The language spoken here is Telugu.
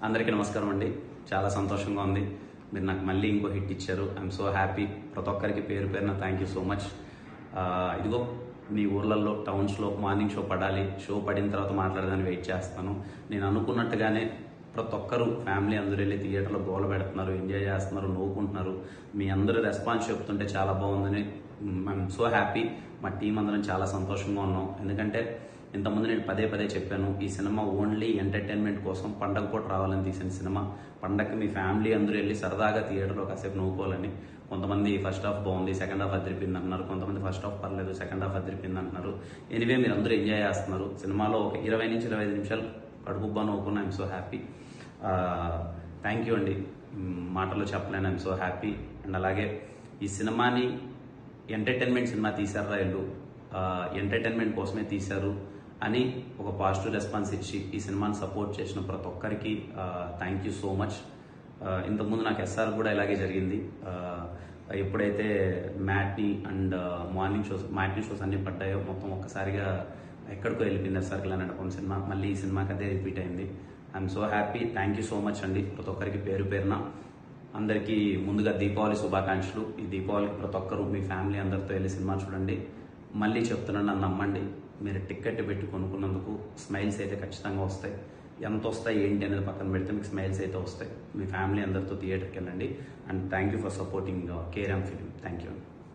అందరికీ నమస్కారం అండి. చాలా సంతోషంగా ఉంది. మీరు నాకు మళ్ళీ ఇంకో హిట్ ఇచ్చారు. I'm so happy. ప్రతి ఒక్కరికి పేరు పేరున థ్యాంక్ యూ సో మచ్. ఇదిగో మీ ఊర్లలో టౌన్స్లో మార్నింగ్ షో పడాలి, షో పడిన తర్వాత మాట్లాడదాన్ని వెయిట్ చేస్తాను. నేను అనుకున్నట్టుగానే ప్రతి ఒక్కరు ఫ్యామిలీ అందరూ వెళ్ళి థియేటర్లో గోల పెడుతున్నారు, ఎంజాయ్ చేస్తున్నారు, నవ్వుకుంటున్నారు. మీ అందరూ రెస్పాన్స్ చెప్తుంటే చాలా బాగుందని ఐఎమ్ సో హ్యాపీ. మా టీం అందరం చాలా సంతోషంగా ఉన్నాం. ఎందుకంటే ఇంతకుముందు నేను పదే పదే చెప్పాను, ఈ సినిమా ఓన్లీ ఎంటర్టైన్మెంట్ కోసం పండగ పూట రావాలని తీసిన సినిమా. పండగకి మీ ఫ్యామిలీ అందరూ వెళ్ళి సరదాగా థియేటర్లో కాసేపు నవ్వుకోవాలని. కొంతమంది ఫస్ట్ హాఫ్ బాగుంది, సెకండ్ హాఫ్ అదిరిపోయింది అంటున్నారు. కొంతమంది ఫస్ట్ హాఫ్ పర్లేదు, సెకండ్ హాఫ్ అదిరిపోయింది అంటున్నారు. ఎనివే మీరు అందరూ ఎంజాయ్ చేస్తున్నారు. సినిమాలో ఒక 20 నుంచి 25 నిమిషాలు కడుపుబ్బా నవ్వుకున్నా. I'm so happy. Thank you అండి. మాటల్లో చెప్పలేను. I'm so happy. అండ్ అలాగే ఈ సినిమాని ఎంటర్టైన్మెంట్ సినిమా తీశారా వీళ్ళు, ఎంటర్టైన్మెంట్ కోసమే తీశారు అని ఒక పాజిటివ్ రెస్పాన్స్ ఇచ్చి ఈ సినిమాని సపోర్ట్ చేసిన ప్రతి ఒక్కరికి థ్యాంక్ యూ సో మచ్. ఇంతకుముందు నాకు ఎస్ఆర్ కూడా ఇలాగే జరిగింది. ఎప్పుడైతే మ్యాట్ని అండ్ మ్యాట్ని షోస్ అన్ని పడ్డాయో మొత్తం ఒక్కసారిగా ఎక్కడికో వెళ్ళిపోయింది ఎస్ఆర్కి అనుకున్న సినిమా. మళ్ళీ ఈ సినిమాకి అదే రిపీట్ అయింది. I'm so happy. Thank you so much అండి ప్రతి ఒక్కరికి పేరు పేరున. అందరికీ ముందుగా దీపావళి శుభాకాంక్షలు. ఈ దీపావళికి ప్రతి ఒక్కరు మీ ఫ్యామిలీ అందరితో వెళ్ళి సినిమా చూడండి. మళ్ళీ చెప్తున్నాను, నన్ను నమ్మండి. మీరు టికెట్ పెట్టి కొనుక్కున్నందుకు స్మైల్స్ అయితే ఖచ్చితంగా వస్తాయి. ఎంత వస్తాయి ఏంటి అనేది పక్కన పెడితే మీకు స్మైల్స్ అయితే వస్తాయి. మీ ఫ్యామిలీ అందరితో థియేటర్కి వెళ్ళండి. And thank you for supporting KRM film. Thank you.